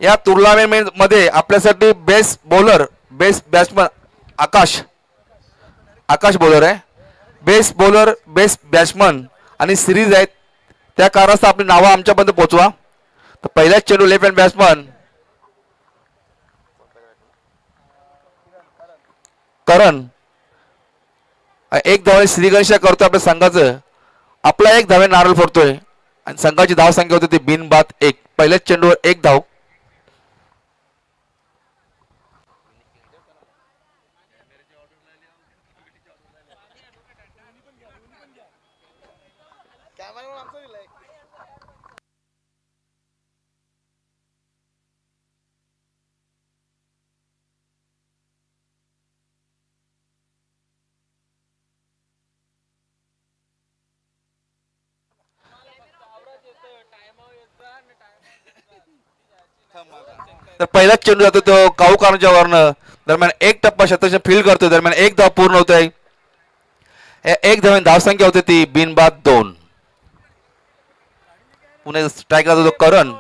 या टुर्नामेंट मध्ये आपल्यासाठी बेस्ट बॉलर बेस्ट बॅट्समन आकाश बॉलर आहे. बेस्ट बॉलर बेस्ट बॅट्समन आणि सिरीज आहेत त्या कारणास्तव आपली नावं आमच्यापर्यंत पोहोचवा. तर पहिल्याच चेंडू लेफ्ट हँड बॅट्समन करण एक धावाने श्रीगणेश करतोय आपल्या संघाचं. आपला एक धावे नारळ फोडतोय आणि संघाची धाव संख्या होती ती बिनबाद 1. पहिल्याच चेंडूवर एक धाव. तर पहिलाच चेंडू जातो तो काऊकारांच्या वरनं. दरम्यान एक टप्पा शतक फील्ड करतोय. दरम्यान एक धाव पूर्ण होत आहे. एक धाव धावसंख्या होती ती बिनबाद 2. पुणे स्ट्राईकला जातो करण.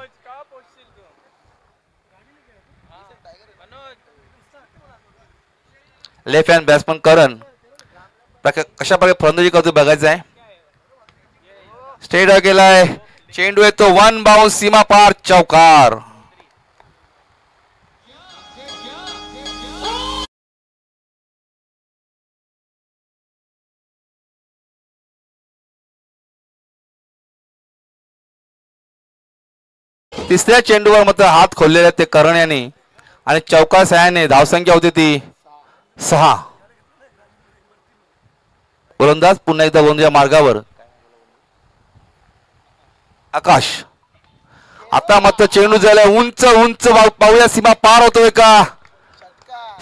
लेफ्ट हँड बॅट्समन करण कशा प्रकारे फलंदाजी करतो बघायचं आहे. स्ट्रेट गेलाय चेंडू येतो 1 बाउंस सीमा पार चौकार. तिसऱ्या चेंडूवर मात्र हात खोललेले आहेत ते करण यांनी आणि चौकार सहाय्याने धावसंख्या होती ती 6. गोलंदाज पुन्हा एकदा गोलंदाज मार्गावर आकाश. आता मात्र चेंडू झाला उंच उंच पाहूया सीमा पार होतोय का.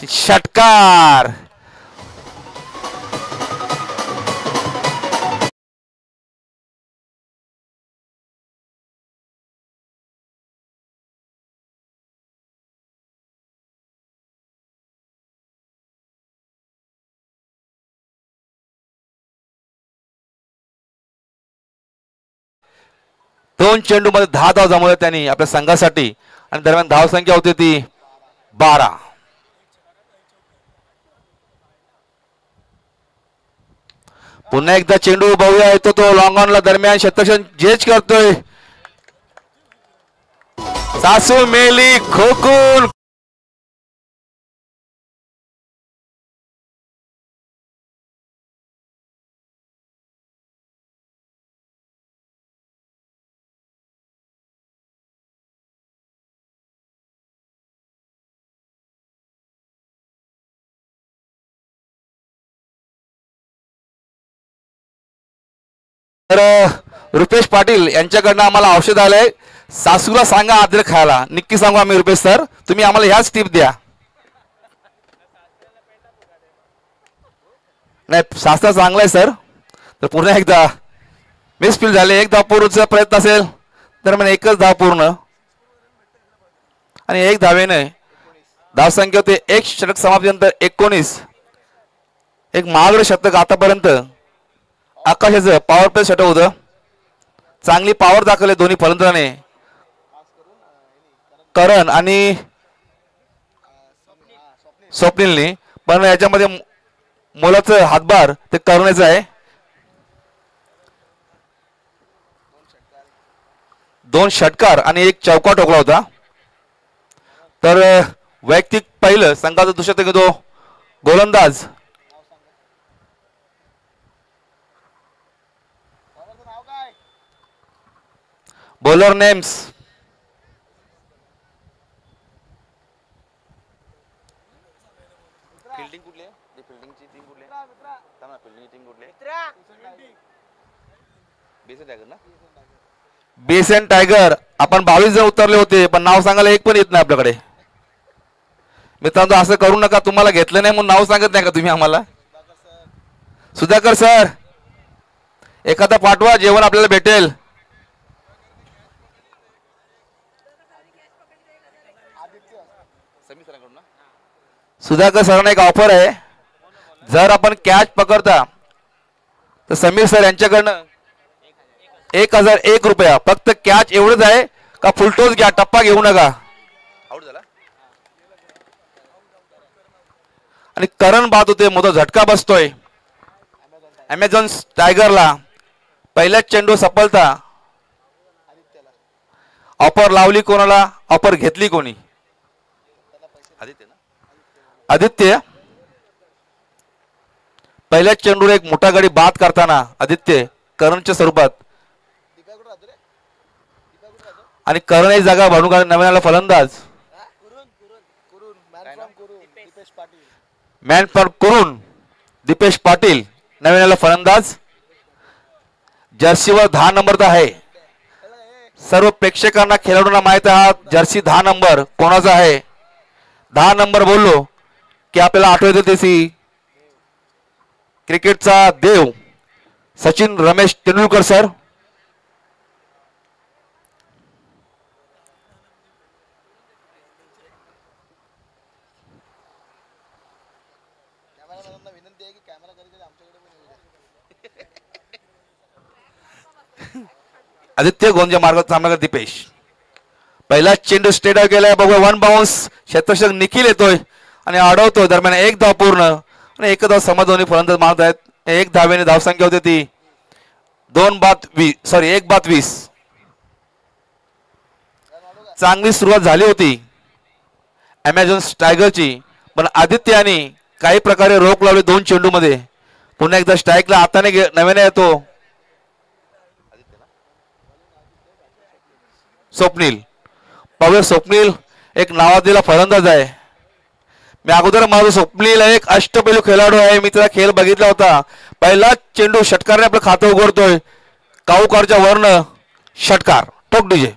षटकार. दोन चेंडू मध्ये 10 धाव जमवले त्यांनी आपल्या संघासाठी आणि दरम्यान धाव संख्या होती ती 12. पुन्हा एकदा चेंडू बघूया येतो तो लॉंग ऑनला. दरम्यान शतक जेच करतोय सासू मेली खोकून. तर रुपेश पाटील यांच्याकडनं आम्हाला औषध आलंय. सासूला सांगा आदर खायला. नक्की सांगू आम्ही रुपेश सर. तुम्ही आम्हाला ह्याच टिप द्या. नाही शास्त्र चांगलं आहे सर. तर पुन्हा एकदा मिसफील्ड झाले. एक धाव पूर्णचा प्रयत्न असेल तर म्हणजे एकच धाव पूर्ण आणि एक धावेने धावसंख्या होते. एक षटक समाप्तीनंतर 19. एक महागडे शतक आतापर्यंत आकाशाचं पॉवर प्ले षटक होतं. चांगली पॉवर दाखवले दोन्ही फलंदाजाने करण आणि स्वप्नीलने. पण याच्यामध्ये मोलाचं हातभार ते करण्याचं आहे. 2 षटकार आणि 1 चौका ठोकला होता. तर वैयक्तिक पहिलं संघाचा दुसरा तो गोलंदाज बॉलर नेम्स फिल्डिंग कुठली आहे. फिल्डिंगची टीम कुठली आहे. फिल्डिंगची टीम कुठली आहे. बेसन टायगर. आपण 22 जण उतरले होते पण नाव सांगायला एक पण येत नाही आपल्याकडे. मित्रांनो असं करू नका. तुम्हाला घेतलं नाही म्हणून नाव सांगत नाही का तुम्ही आम्हाला. सुधाकर सर एखादा पाठवा जेवण आपल्याला भेटेल. सुधाकर सरांना एक ऑफर आहे. जर आपण कॅच पकडता तर समीर सर यांच्याकडनं 1001 रुपया. फक्त कॅच एवढंच आहे का फुलटोस घ्या टप्पा घेऊ नका. आणि करण बाद होते, मोठा झटका बसतोय अमेझॉन टायगरला. पहिल्याच चेंडू सफलता. ऑफर लावली कोणाला, ऑफर घेतली कोणी? आदित्य. पहिल्याच चेंडूवर एक मोठा गडी बाद करताना आदित्य करणच्या स्वरूपात. आणि करण एक जागा भाडून काढून नवीन आला फलंदाज. मॅन फॉर करून दीपेश पाटील नवीन आला फलंदाज. जर्सीवर 10 नंबर आहे. सर्व प्रेक्षकांना खेळाडूंना माहित आहे जर्सी 10 नंबर कोणाचा आहे. 10 नंबर बोललो की आपल्याला आठवतं त्याची क्रिकेटचा देव सचिन रमेश तेंडुलकर सर. आदित्य गोंजा मार्ग सामना दीपेश. पहिला चेंडू स्टेट आउट गेलाय बघूया. 1 बाउन्स. क्षेत्ररक्षक निखिल येतोय आणि अडवतोय. दरम्यान एक धाव पूर्ण आणि एक धाव समाधानी फलंदाज मारत आहेत. एक धावेने धावसंख्या होती ती 1 बाद 20. चांगली सुरुवात झाली होती अमेझॉन टायगरची, पण आदित्याने काही प्रकारे रोख लावली 2 चेंडू मध्ये. पुन्हा एकदा स्ट्राईकला हाताने नव्याने येतो स्वप्नील. पाहूया स्वप्नील एक नावाजलेला फलंदाज आहे. मी अगोदर माझं स्वप्नील एक अष्टपैलू खेळाडू आहे. मी त्याचा खेळ बघितला होता. पहिला चेंडू षटकारने आपलं खातं उघडतोय. काऊकारच्या वर्ण षटकार. टोक डीजे.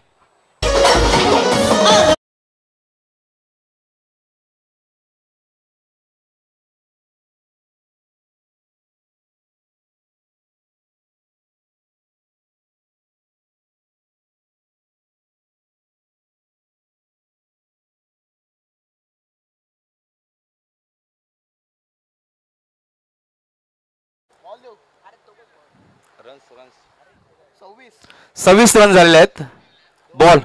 सव्वीस रन झालेले आहेत. बॉल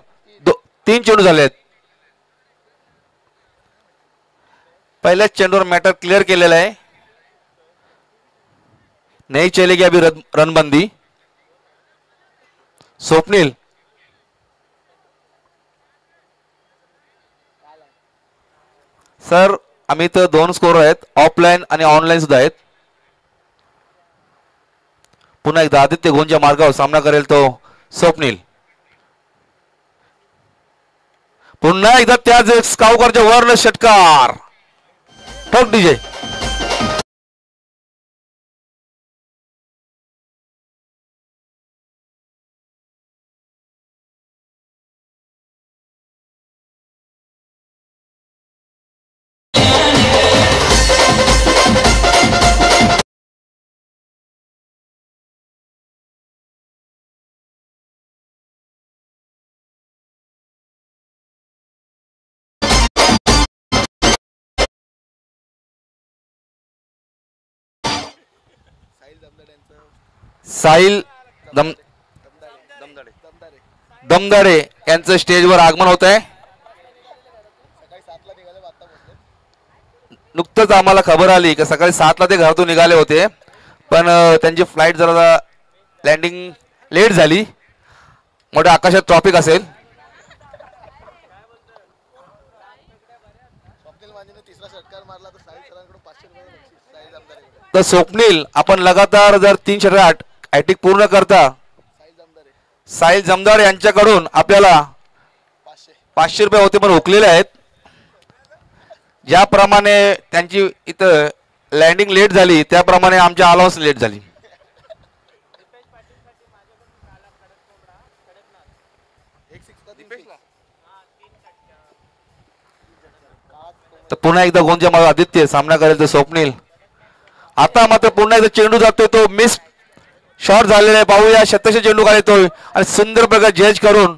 3 चेंडू झाले आहेत. पहिल्याच चेंडूवर मॅटर क्लिअर केलेला आहे. नाही चलेगी अभी रणबंदी. स्वप्नील सर आम्ही तर 2 स्कोर आहेत, ऑफलाईन आणि ऑनलाईन सुद्धा आहेत. पुन्हा एकदा आदित्य गोंजा मार्गावर सामना करेल तो स्वप्नील. पुन्हा एकदा त्याच स्काउकरच्या वर्ण षटकार. ठोक डीजे. साहिल दमदाडे यांचं स्टेजवर आगमन होत आहे. नुकतंच आम्हाला खबर आली की सकाळी 7ला ते घरातून निघाले होते, पण त्यांची फ्लाईट जरा लँडिंग लेट झाली. मोठ्या आकाशात ट्रॉफिक असेल. तर स्वप्नील आपण लगातार जर 3 षटकार हॅट्रिक पूर्ण करता साहिल जमदार यांच्याकडून आपल्याला 500 रुपये होते पण हुकलेले आहेत. ज्याप्रमाणे त्यांची इथं लँडिंग लेट झाली त्याप्रमाणे आमच्या अलाउन्स लेट झाली. तर पुन्हा एकदा गोंजा मार्ग आदित्य सामना करेल तर स्वप्नील. आता मात्र पुन्हा एकदा चेंडू जातोय तो मिस शॉट झालेला आहे. पाहूया शतश चेंडू काढतोय आणि सुंदर प्रकारे जज करून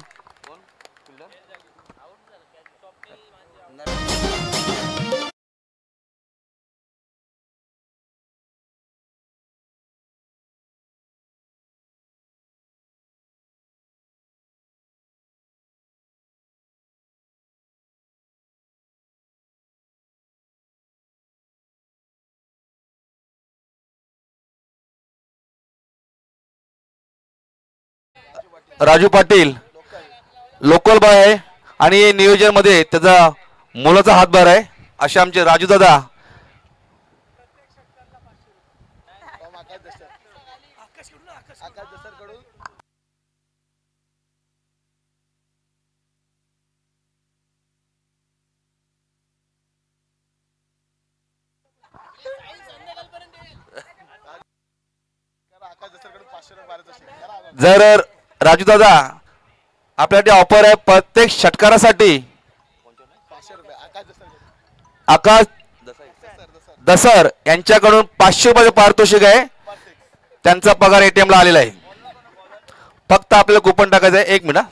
राजू पाटील लोकल बॉय आहे आणि नियोजन मध्ये त्याचा मुलाचा हातभार आहे असे आमचे राजू दादा. जर राजू दादा आपल्यासाठी ऑफर आहे प्रत्येक षटकारासाठी आकाश दसर यांच्याकडून 500 रुपये पारितोषिक आहे. त्यांचा पगार एटीएम ला आलेला आहे. फक्त आपल्याला कुपन टाकायचं आहे. 1 मिनिट.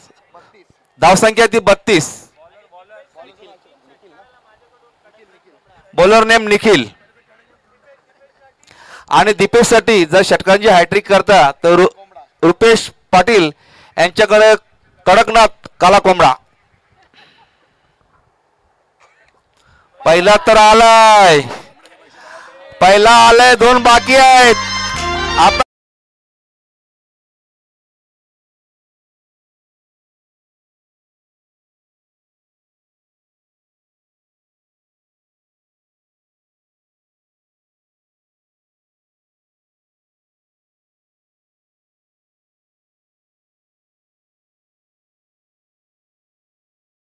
धावसंख्या ती 32. बॉलर नेम निखिल आणि दीपेशसाठी जर षटकांची हॅट्रिक करता तर रुपेश पाटील यांच्याकडे कडकनाथ काला कोंबडा. पहिला तर आलाय. पहिला आलाय. 2 बाकी आहेत. आता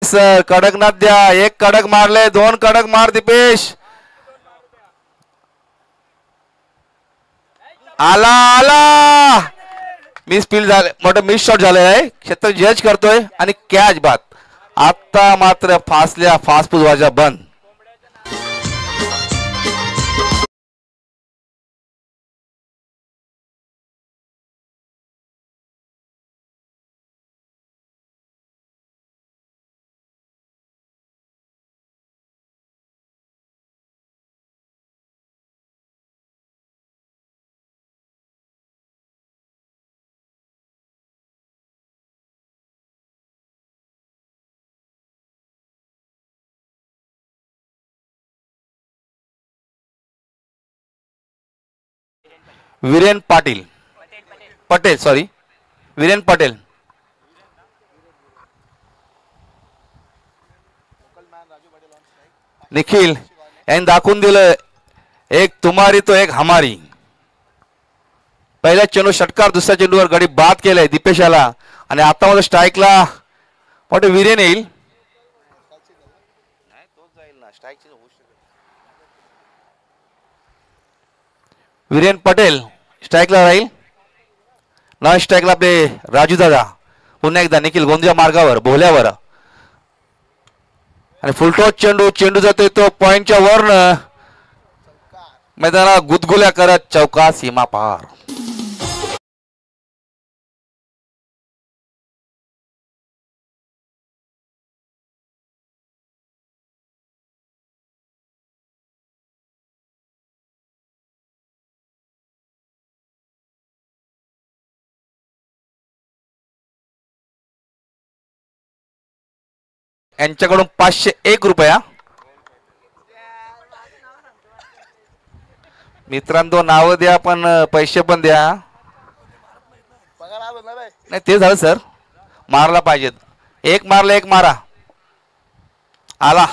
सर कडकनाथ द्या. 1 कडक मारले. 2 कडक मार दीपेश. आला आला. मिस फील्ड झाले. मोठं मिस शॉट झालेला आहे. क्षेत्र जज करतोय आणि कॅच बाद. आता मात्र फासल्या फास्ट फूड वाजा बंद. वीरेन पाटील पटेल सॉरी वीरेन पटेल. निखिल यांनी दाखवून दिलं. एक तुम्हारी तो एक हमारी. पहिल्या चेंडू षटकार. दुसऱ्या चेंडूवर गडी बाद केलाय दीपेशाला आणि आता मध्ये स्ट्राईकला मोठे वीरेन येईल. वीरेन पटेल स्ट्राईकला राहील. नॉन स्ट्राईकला आपले राजू दादा. पुन्हा एकदा निखिल गोंदिया मार्गावर भोल्यावर आणि फुलटॉस चेंडू. चेंडू जातोय तो पॉइंटच्या वरनं मैदानाला गुदगुल्या करत चौका सीमा पार. यांच्याकडून 501 रुपया. मित्रांनो नाव द्या पण पैसे पण द्या. नाही ते झालं सर. मारला पाहिजेत. 1 मारला 1 मारा. आला.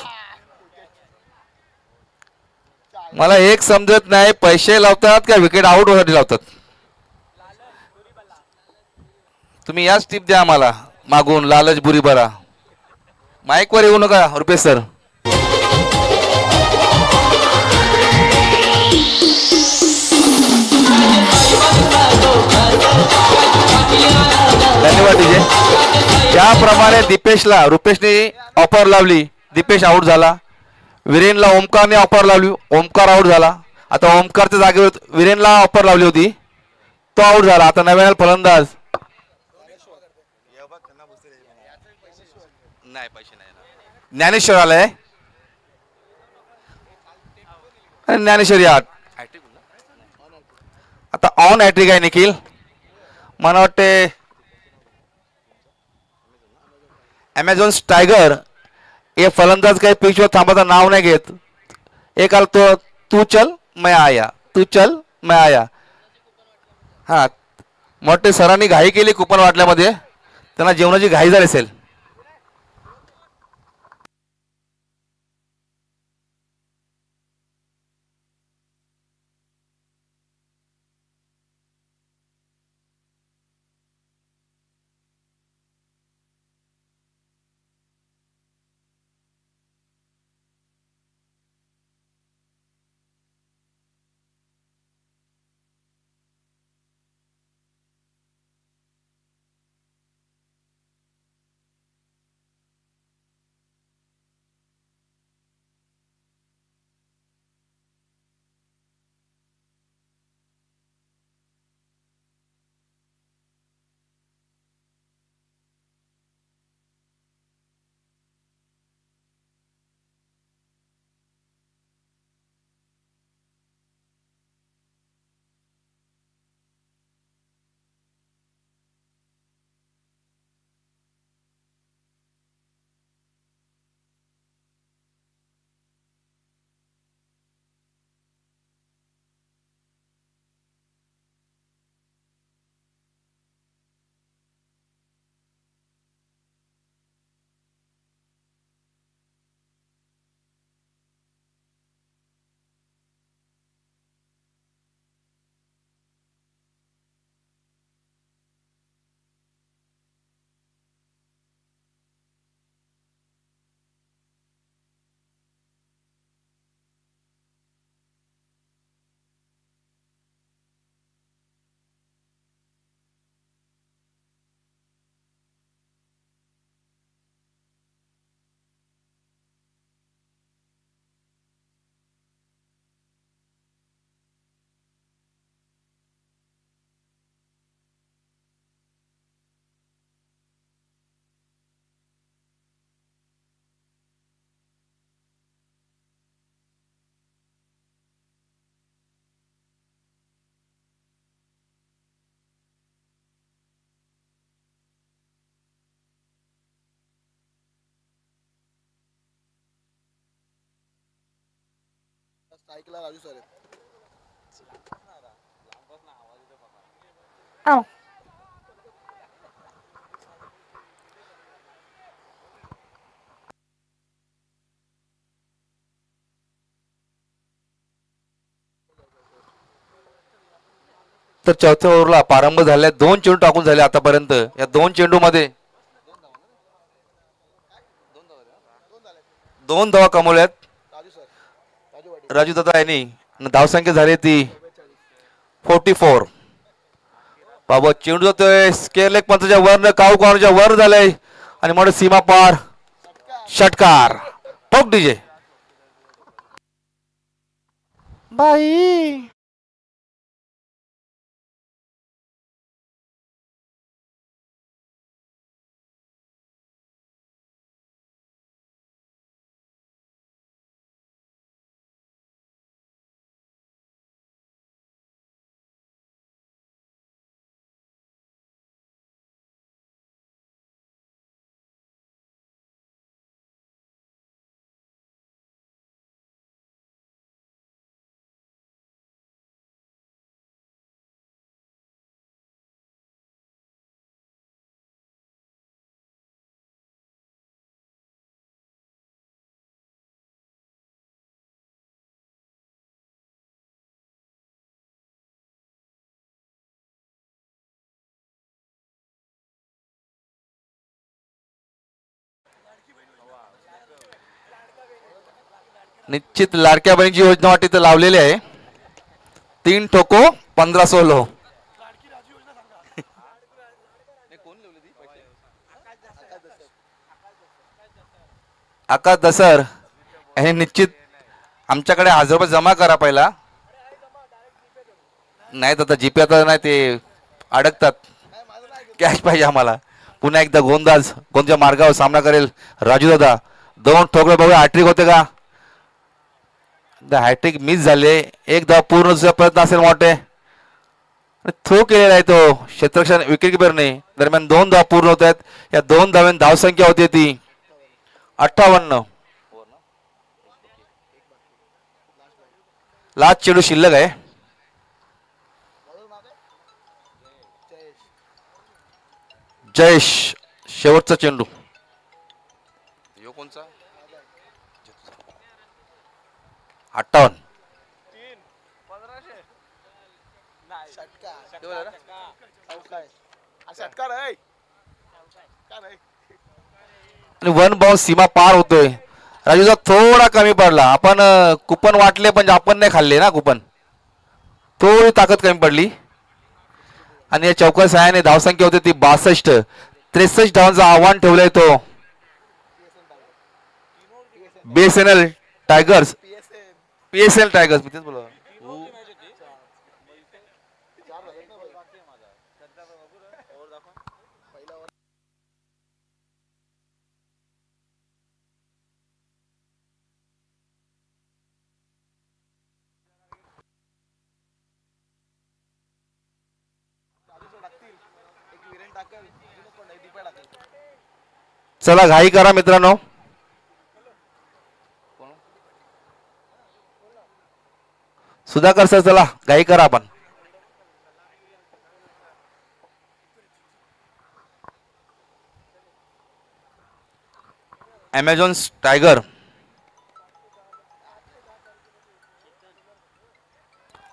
मला एक समजत नाही पैसे लावतात का विकेट आउट होण्यासाठी लावतात. तुम्ही याच टिप द्या आम्हाला मागून. लालच बुरी बरा. माईक वर येऊ नका रुपेश सर. धन्यवाद विजय. ज्याप्रमाणे दीपेशला रुपेशने ऑफर लावली. दीपेश आउट झाला. वीरेनला ओमकारने ऑफर लावली. ओमकार आउट झाला. आता ओमकारच्या जागेवर वीरेनला ऑफर लावली होती. तो आउट झाला. आता नव्याने फलंदाज ज्ञानेश्वर आलाय. ज्ञानेश्वरी आठ. आता ऑन हॅट्रिक आहे निखिल. मला वाटते अमेझॉन टायगर हे फलंदाज काही पिचवर थांबायचं नाव नाही घेत. एक आला तो तू चल मैं आया. तू चल मैं आया. हा मोठे सरांनी घाई केली कुपन वाटल्यामध्ये. त्यांना जेवणाची घाई झाली असेल. तर चौथ्या ओव्हरला प्रारंभ झाल्या. 2 चेंडू टाकून झाले आतापर्यंत. या 2 चेंडू मध्ये 2 धावा कमवल्यात राजू दादा यांनी. धावसंख्या झाली ती 44. बाबा चेंडू जातोय स्केअर लेग पंचाच्या वरनं, काऊ कॉर्नरच्या वर झालंय आणि मोठे सीमा पार षटकार. ठोक डीजे बाई. निश्चित लाडक्या बहिणीची योजना वाटी तर लावलेली आहे. 3 ठोको 15-16. आकाश दसर हे निश्चित आमच्याकडे 1000 रुपये जमा करा पहिला. नाही तर जीपे आता नाही ते अडकतात. कॅश पाहिजे आम्हाला. पुन्हा एकदा गोंदच्या मार्गावर सामना करेल राजू दादा. 2 ठोकळे बघूया हॅट्रिक होते का. हॅट्रिक मिस झाले. एक धाव पूर्ण प्रयत्न असेल मोठे. थ्रो केलेला आहे तो क्षेत्ररक्षण विकेट किपरने. दरम्यान 2 धाव पूर्ण होत आहेत. या 2 धावांनी धावसंख्या होती ती 58. लास्ट चेंडू शिल्लक आहे. जयेश शेवटचा चेंडू. यो कोणचा 58. आणि वन बाउंस सीमा पार होतोय. राजूचा थोडा कमी पडला. आपण कुपन वाटले पण आपण नाही खाल्ले ना कुपन. थोडी ताकद कमी पडली. आणि या चौकार सहाय्याने धावसंख्या होती ती 62. 63 धावांचं आव्हान ठेवलंय तो बीएसएनएल टायगर्स. पीएसएल टायगर्स मी तेच बोललो. चला घाई करा मित्रांनो. सुधाकर सर चला घाई करा आपण. अमेझॉन टायगर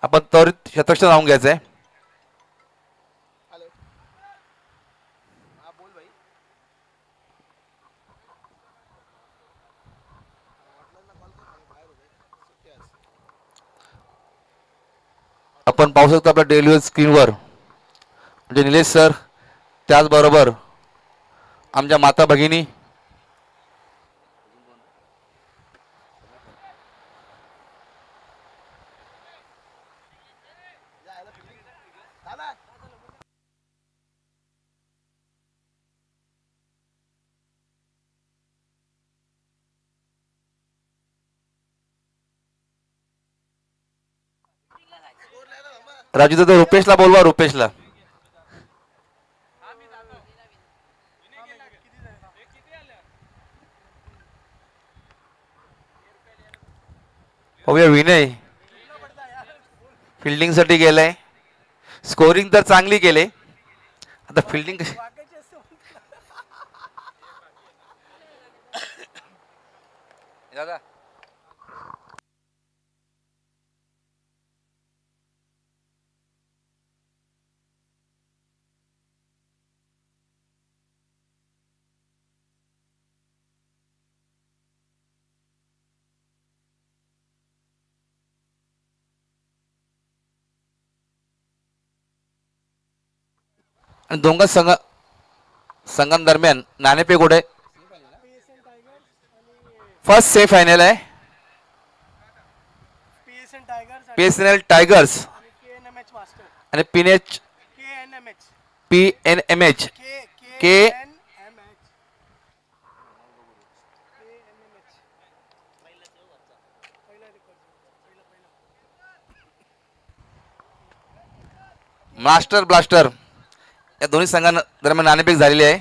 आपण त्वरित क्षेत्ररक्षण लावून घ्यायचंय. आपण पाहू शकतो आपल्या टेलिव्हिजन स्क्रीनवर म्हणजे निलेश सर त्याचबरोबर आमच्या माता भगिनी राजू दादा रुपेशला बोलवा. रुपेशला पाहूया. विनय फिल्डिंग साठी गेलाय. स्कोरिंग तर चांगली केले. आता फिल्डिंग कशी दादा आणि दोंगा संघांदरम्यान नाणेफेक उडे. फर्स्ट सेमी फायनल आहे. पीएसएनएल टायगर्स आणि पीएनएमएच के मास्टर ब्लास्टर या दोन्ही संघांदरम्यान नाणेफेक झालेली आहे.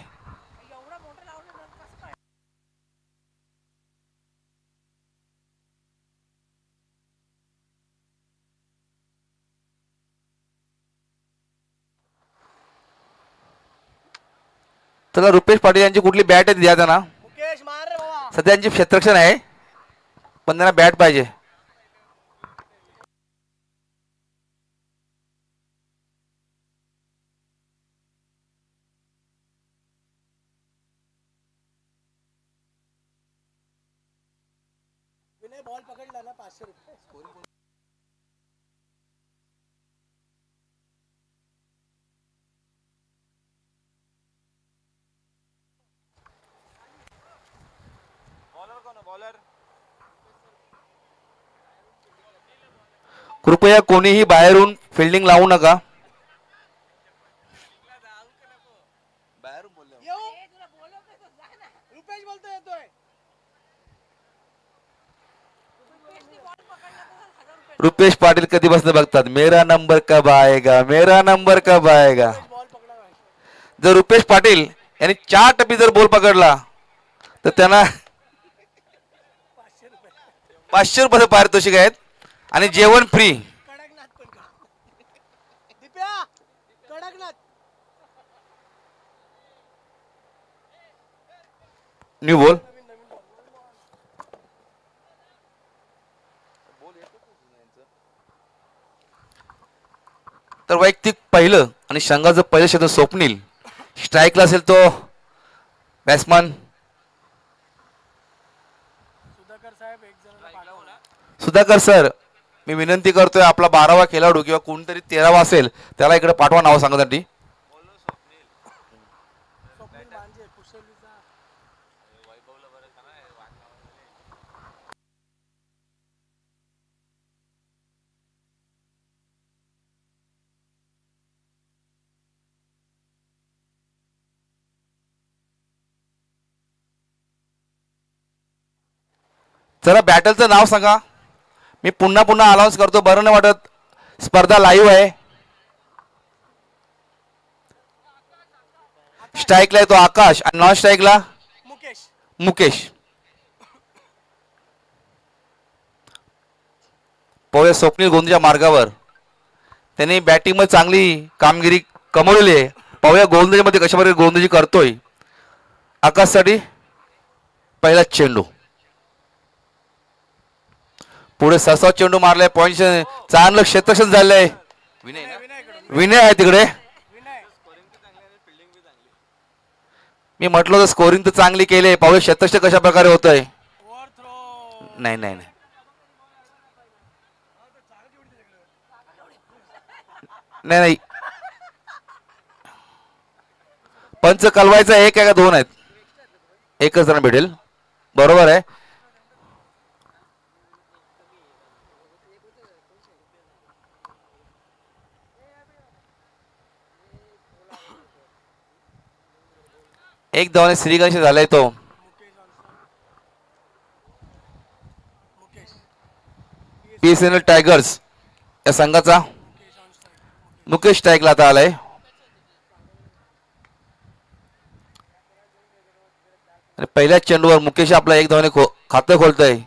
तर रुपेश पाटील यांची कुठली बॅट आहे द्या त्यांना. सध्या यांची क्षेत्ररक्षण आहे पण त्यांना बॅट पाहिजे. बॉल पकडला ना 500 रुपये. कृपया कोणीही बाहेरून फिल्डिंग लावू नका. रुपेश पाटील कधी बसणं बघतात. मेरा नंबर कब आएगा, मेरा नंबर कब आएगा. जर रुपेश पाटील यांनी 4 टप्पी जर बॉल पकडला तर त्यांना 500 रुपये पारितोषिक आहेत आणि जेवण फ्री. New ball. तर वैयक्तिक पहिलं आणि संघाचं पहिलं क्षेत्र स्वप्नील. स्ट्राईकला असेल तो बॅट्समन सुधाकर साहेब एक जणांना पाठवा. सुधाकर सर, मी विनंती करतोय आपला 12वा खेळाडू किंवा कोणतरी 13वा असेल त्याला इकडे पाठवा नाव सांगण्यासाठी. स्वप्नील मांजे कुशलीचा. जरा बॅटलचं नाव सांगा. मी पुन्हा पुन्हा अनाऊन्स करतो, बरं नाही वाटत. स्पर्धा लाईव्ह आहे. स्ट्राईकला येतो आकाश आणि नॉन स्ट्राईकला मुकेश. मुकेश. पाहूया स्वप्नील गोंदच्या मार्गावर. त्यांनी बॅटिंगमध्ये चांगली कामगिरी कमवलेली आहे. पाहूया गोलंदाजीमध्ये कशा प्रकारे गोलंदाजी करतोय. आकाशसाठी पहिला चेंडू. पुढे ससा चेंडू मारलाय. पॉईंट चांगलं क्षेत्ररक्षण झालंय. विनय आहे तिकडे. मी म्हटलं तर स्कोरिंग तर चांगली केली. पाहूया क्षेत्ररक्षण कशा प्रकारे होत आहे. नाही नाही नाही नाही. पंच कलवायचा एक आहे का दोन आहेत. एकच जण भेटेल. बरोबर आहे. एक धावाने श्रीगणेश झालाय तो. बीएसएनएल टायगर्स या संघाचा मुकेश स्ट्राईकला आता आलाय. आणि पहिल्याच चेंडूवर मुकेश आपला एक धावाने खातं खोलतोय.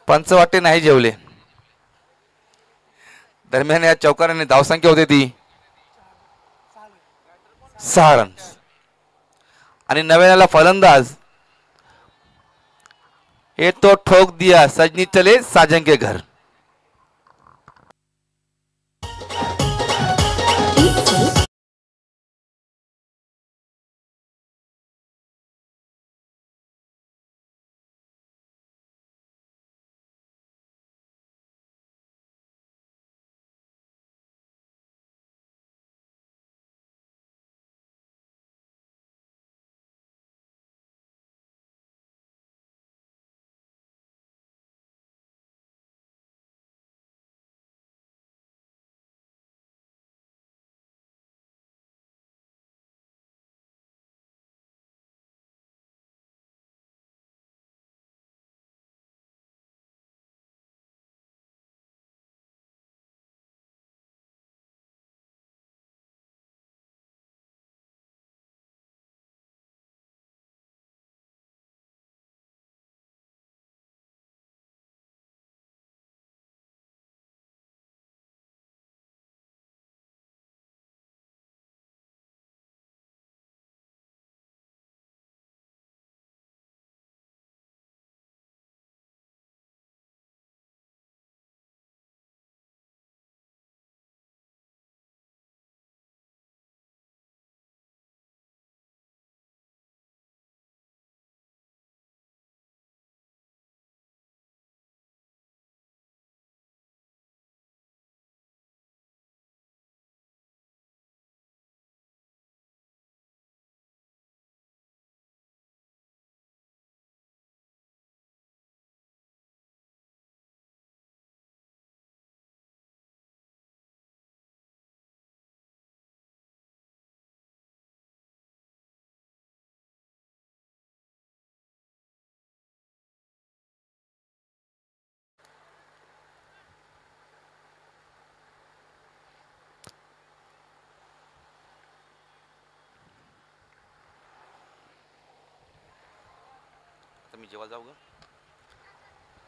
पंच वाटते नाही जेवले. दरम्यान या चौकाराने धावसंख्या होती ती 6 रन. आणि नव्याला फलंदाज हे तो ठोक दिया सजनी चले साजन के घर.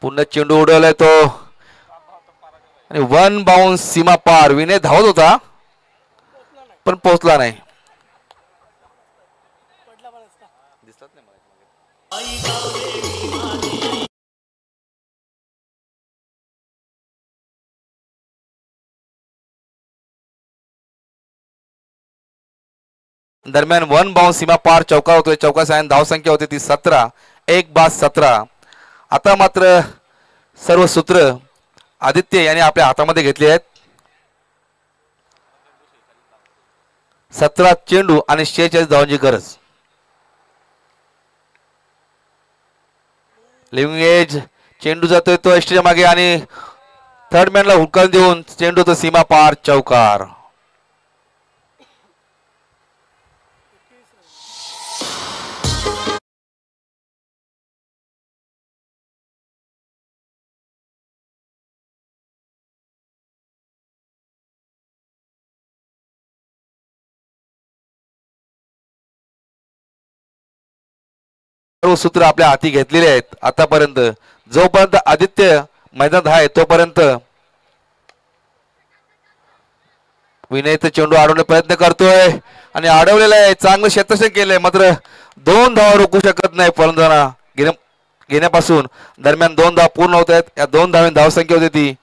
पुन्हा चेंडू उडवलाय तो आणि वन बाउन्स सीमा पार. विनय धावत होता पण पोहोचला नाही. पडला पण असता. दिसत नाही मला. दरम्यान वन बाउन्स सीमा पार चौका होतोय. चौका सायन धाव संख्या होती ती 17. 1-17. आता मात्र सर्व सूत्र आदित्य यांनी आपल्या हातामध्ये घेतली आहेत. 17 चेंडू आणि 46 धावांची गरज. लिव्हिंग एज चेंडू जातोय तो एसटीच्या मागे आणि थर्ड मॅनला हुकल देऊन चेंडू तो सीमा पार चौकार. सर्व सूत्र आपल्या हाती घेतलेले आहेत. आतापर्यंत जोपर्यंत आदित्य मैदानात आहे तोपर्यंत विनयचा चेंडू अडवण्याचा प्रयत्न करतोय आणि अडवलेला आहे. चांगलं क्षेत्ररक्षण केलंय मात्र 2 धावा रोखू शकत नाही फलंदाजांना घेण्यापासून. दरम्यान 2 धावा पूर्ण होत आहेत. या 2 धावांची धावसंख्या होती ती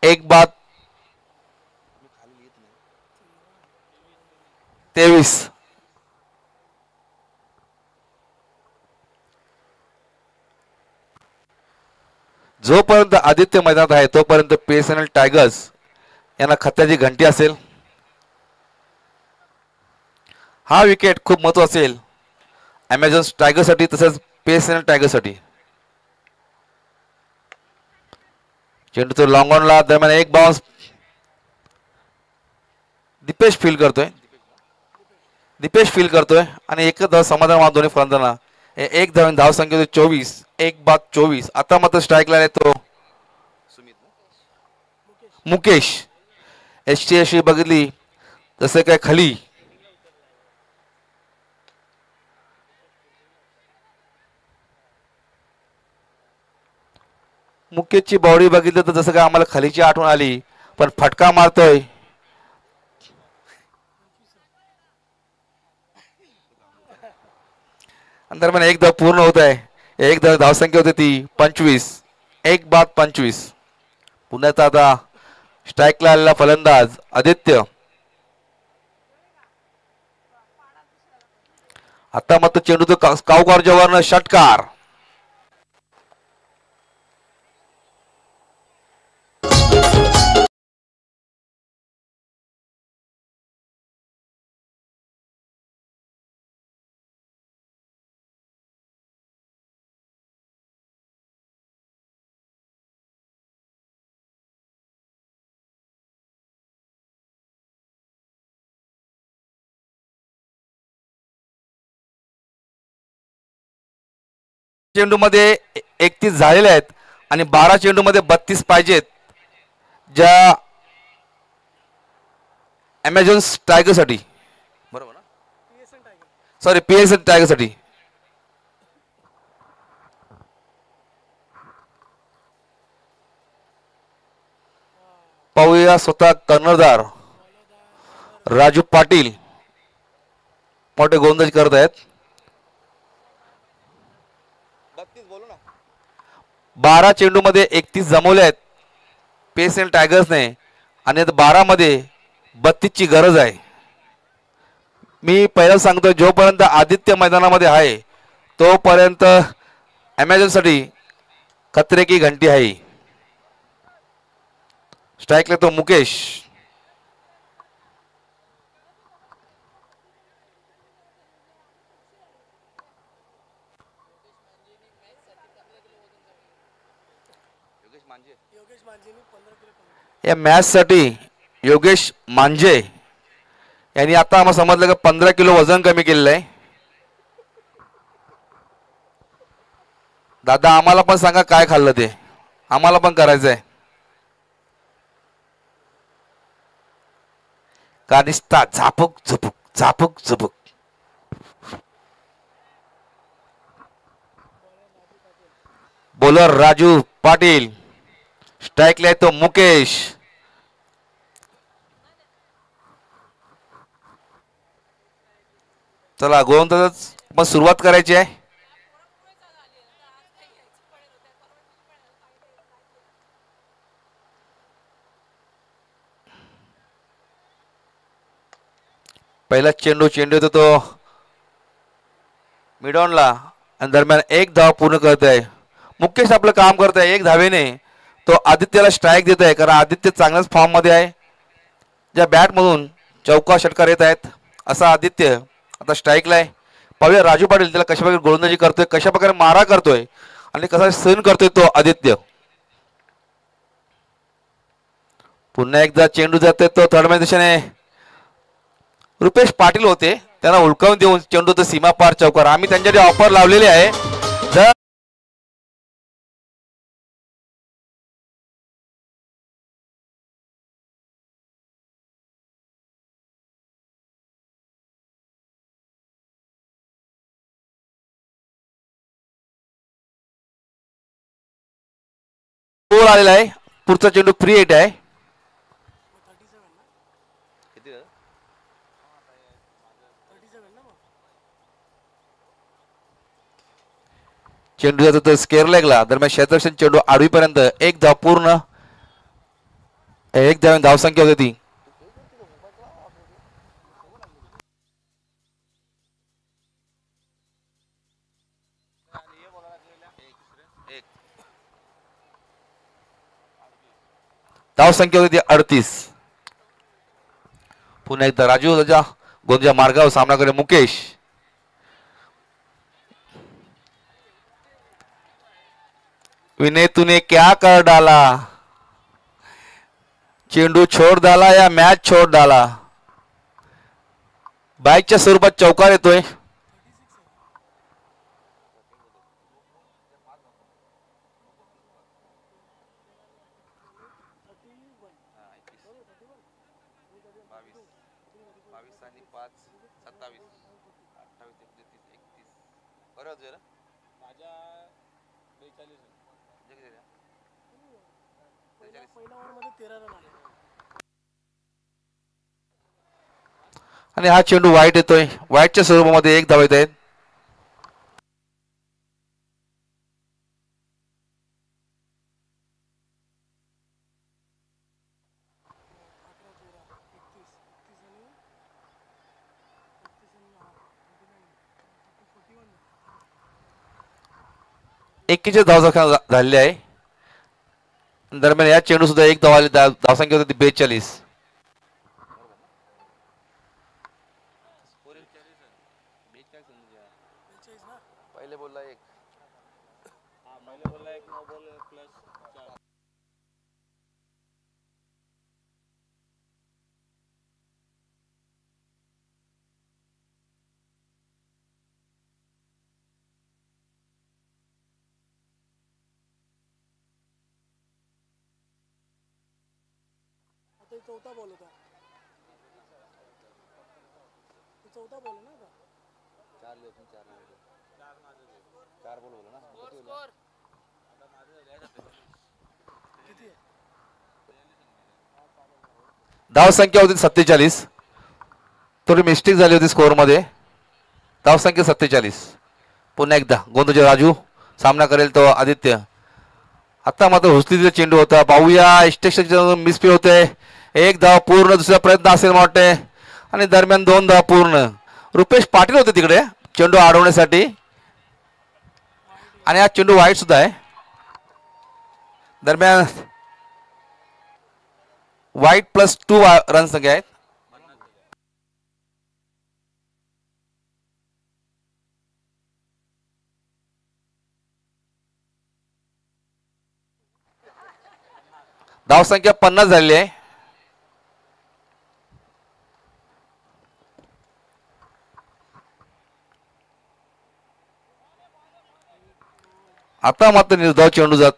1-23. जोपर्यंत आदित्य मैदानात आहे तोपर्यंत पीएसएनएल टायगर्स यांना खत्याची घंटी असेल. हा विकेट खूप महत्त्वाचा असेल अमेझॉन टायगरसाठी तसंच पीएसएनएल टायगरसाठी. चेंडू तो लॉंग ऑनला. दरम्यान 1 बाउन्स दीपेश फील करतोय आणि एकच धाव समाधान दोन्ही फलंदाजांना. 1 धाव धाव संख्या होती 24. 1-24. आता मात्र स्ट्राईकला आहे तो मुकेश. एसटी बघितली जसं काय खाली मुकेशची बॉडी बघितली तर जसं काय आम्हाला खालीची आठवण आली. पण फटका मारतोय. दरम्यान 1 धाव पूर्ण होत आहे. 1 धाव धावसंख्या होती ती 25. 1-25. पुन्हा आता स्ट्राईकला आलेला फलंदाज आदित्य. आता मात्र चेंडू तो कावकारच्या वरनं षटकार. चेंडू मध्ये 31 झालेले आहेत आणि 12 चेंडू मध्ये 32 पाहिजेत ज्या अमेझॉन टायगरसाठी. बरोबर ना. सॉरी पीएसएन टायगरसाठी. पाहूया स्वतः कर्णधार राजू पाटील मोठे गोंधळ करत आहेत. 12 चेंडू मध्ये 31 जमवले आहेत पीएसएल टायगर्सने आणि 12 मध्ये 32 ची गरज आहे. मी पहिला सांगतो जोपर्यंत आदित्य मैदानामध्ये आहे तोपर्यंत अमेझॉन साठी खतरे की घंटी आहे. स्ट्राईकला तो मुकेश. या मॅच साठी योगेश मांजे यांनी आता आम्हाला समजलं की 15 किलो वजन कमी केलेलं आहे. दादा आम्हाला पण सांगा काय खाल्लं ते आम्हाला पण करायचं आहे. का निसता झापूक झुपूक झापूक झुपूक. बॉलर राजू पाटील, स्ट्राईकला आहे तो मुकेश. चला गोलंदाज मग सुरुवात करायची आहे. पहिला चेंडू येतो तो मिडॉनला आणि दरम्यान एक धाव पूर्ण करत आहे. मुकेश आपलं काम करत आहे. एक धावेने तो आदित्यला स्ट्राईक देत आहे, कारण आदित्य चांगल्याच फॉर्म मध्ये आहे. ज्या बॅट मधून चौका षटकार येत आहेत असा आदित्य आता स्ट्राईकला आहे. पाहूया राजू पाटील त्याला कशा प्रकारे गोलंदाजी करतोय, कशा प्रकारे मारा करतोय आणि कसा सहन करतोय तो आदित्य. पुन्हा एकदा चेंडू जातोय तो थर्ड दिशेने. रुपेश पाटील होते, त्यांना हुलकावून देऊन चेंडू तो सीमा पार चौकार. आम्ही त्यांच्यासाठी ऑफर लावलेली आहे, जर गोल आलेला आहे. पुढचा चेंडू फ्री हिट आहे. 37 ना मग. चेंडू जातो तो स्केअर लेगला. दरम्यान क्षेत्ररक्षण चेंडू आडवीपर्यंत एक धाव पूर्ण. एक धावसंख्या होती ती. धावसंख्या होती 38. पुन्हा एकदा राजू गोंदिया मार्गावर सामना करे मुकेश. विनय तूने क्या कर डाला, चेंडू छोड़ डाला या मॅच छोड़ डाला. बाईकच्या स्वरूपात चौकार येतोय. पहिल्या ओव्हरमध्ये 13 रन आले. आणि हा चेंडू वाईट येतोय. वाईटच्या स्वरूपामध्ये एक धाव येत आहेत. एकीचे धावसंख्या झालेली आहे. दरम्यान या चेंडू सुद्धा एक धाव आली. धावसंख्या होती 42. पहिले बोलला एक. आता चौथा बॉल होता. चौथा बॉल आहे ना आता. चार बॉल बोला ना. किती आहे? धावसंख्या होती 47. थोडी मिस्टेक झाली होती स्कोअर मध्ये. धावसंख्या 47. पुन्हा एकदा गोंदूचे राजू सामना करेल तो आदित्य. आता मात्र हुसलीचा चेंडू होता. पाहूया इस्टेक्शन मिसपी होते. एक धाव पूर्ण. दुसरा प्रयत्न असेल वाटते आणि दरम्यान 2 धाव पूर्ण. रुपेश पाटील होते तिकडे चेंडू अडवण्यासाठी आणि हा चेंडू वाईट सुद्धा आहे. दरम्यान वाईट +2 रन संख्या आहेत. धावसंख्या 50 झालेली आहे. आता मात्र निर्धाव चेंडू जात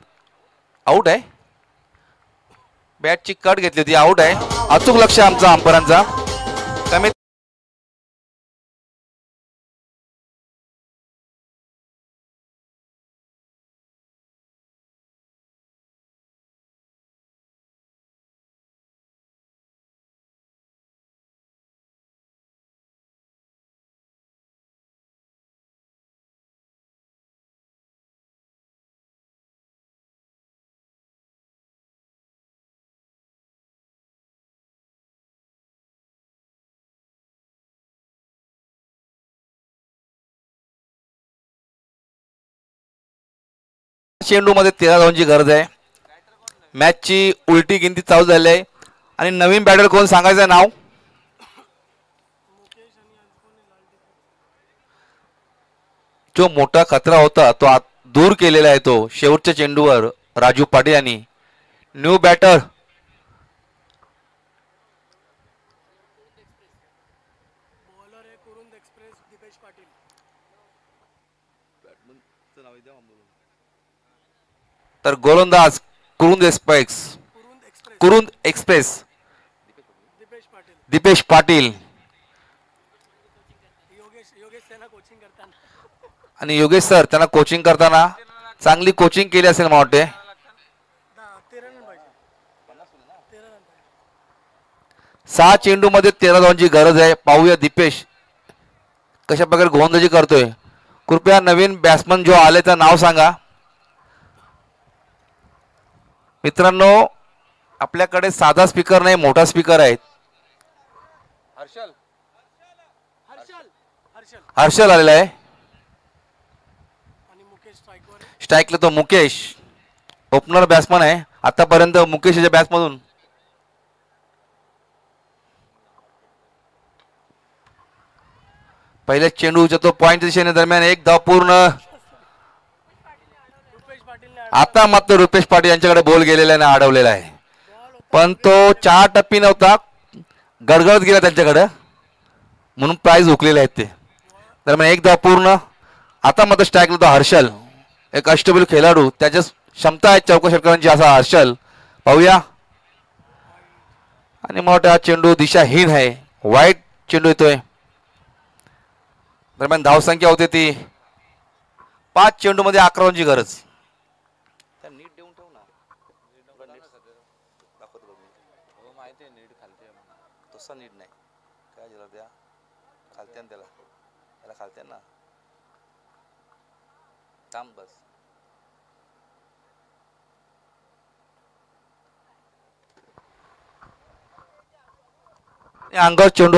आउट आहे. बॅटची कट घेतली होती. आउट आहे. अचूक लक्ष आमचा अंपायरांचा. कमी चेंडूमध्ये 13 धावांची गरज आहे. मॅचची उलटी गिनती चालू झाली आहे आणि नवीन बॅटर कोण सांगायचं नाव? मुकेश आणि आज कोणी लाल टिकट. जो मोठा खतरा होता तो दूर केलेला आहे. तो शेवटच्या चेंडूवर राजू पाटील यांनी. न्यू बॅटर बॉलर आहे कुरुंद एक्सप्रेस दिपेश पाटील. तर गोलंदाज Kurund express Kurund express Kurund express Dipesh Patil. Dipesh Patil Yogesh Sena coaching करताना. आणि योगेश सर त्यांना कोचिंग करताना चांगली कोचिंग केली असेल मला वाटते. 13 रन पाहिजे. 13 रन पाहिजे. 6 चेंडूमध्ये 13 धावांची गरज आहे. पाहूया दिपेश कशा प्रकारे गोलंदाजी करतोय. कृपया नवीन बॅट्समन जो आले तर नाव सांगा. मित्रांनो आपल्याकडे साधा स्पीकर नाही मोठा स्पीकर आहे. हर्षल हर्षल हर्षल आलेला आहे. आणि मुकेश स्ट्राईकवर आहे. स्ट्राईकला तो मुकेश ओपनर बॅट्समन आहे. आतापर्यंत मुकेशच्या बॅट्समधून पहिल्या चेंडूच्या तो पॉइंट दिशेने दरम्यान एक धाव पूर्ण. रुपेश पाटीलने आता मात्र रुपेश पाटील यांच्याकडे बॉल गेलेला आहे अडवलेला आहे. बॉल होता. पण तो 4 टप्पी नव्हता गडगडत गेला त्यांच्याकडे म्हणून प्राइज हुकलेले आहेत ते. दरम्यान एक धाव पूर्ण. आता मात्र स्ट्राईकला तो हर्षल एक अष्टबैल खेळाडू त्याच्या क्षमता आहेत चौका षटकारांची असा हर्षल. पाहूया आणि मला वाटतं हा चेंडू दिशाहीन आहे. वाईट चेंडू येतोय. दरम्यान धावसंख्या होते ती 5 चेंडूमध्ये 11 रनची गरज. नीट देऊन ठेव ना. माहिती आहे नीट खालते तसं नीट नाही काय झालं त्या खालते त्याला खालते ना थांब बस. अंगावर चेंडू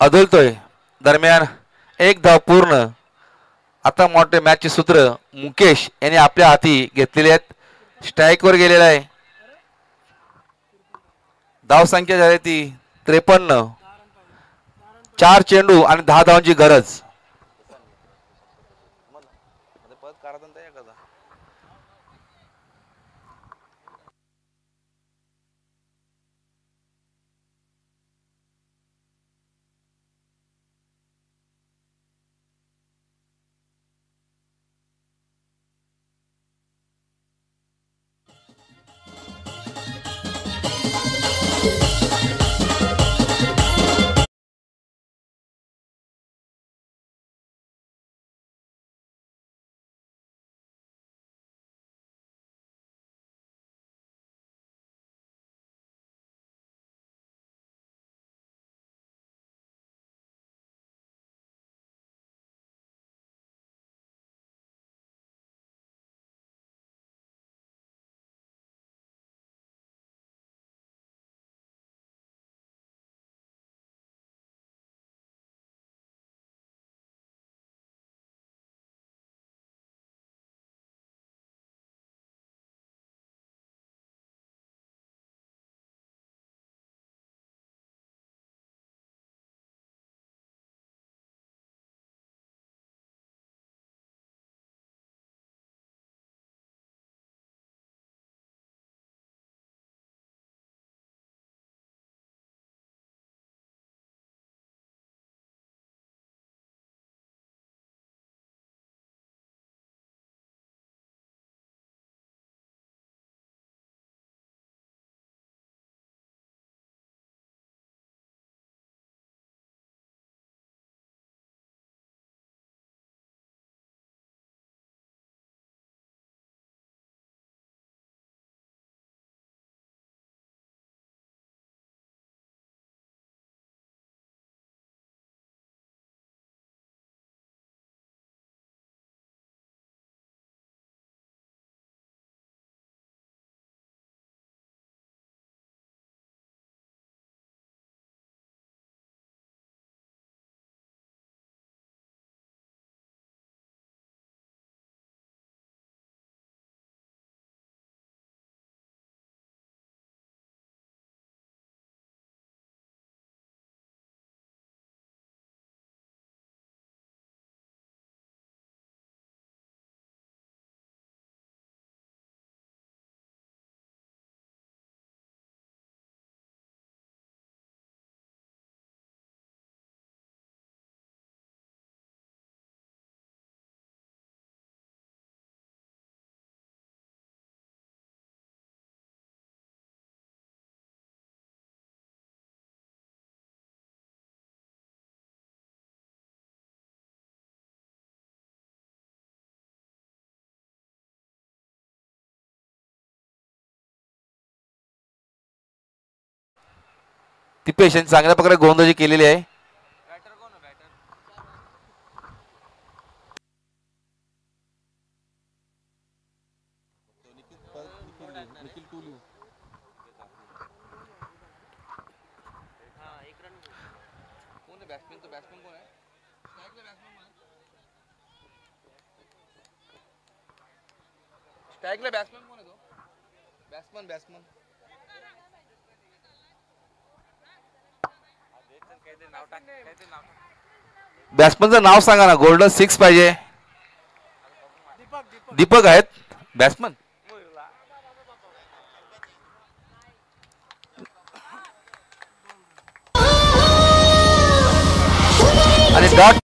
आदळतोय. दरम्यान एक धाव पूर्ण. आता मोठे मॅचचे सूत्र मुकेश यांनी आपल्या हाती घेतलेले आहेत. स्ट्राईकवर गेलेला आहे. धाव संख्या झाली ती 53. 4 चेंडू आणि 10 धावांची गरज. दीपेश यांनी चांगल्या प्रकारे गोलंदाजी केलेली आहे. बॅट्समनचं नाव सांगा ना. गोल्डन 6 पाहिजे. दीपक आहेत बॅट्समन. आणि डॉट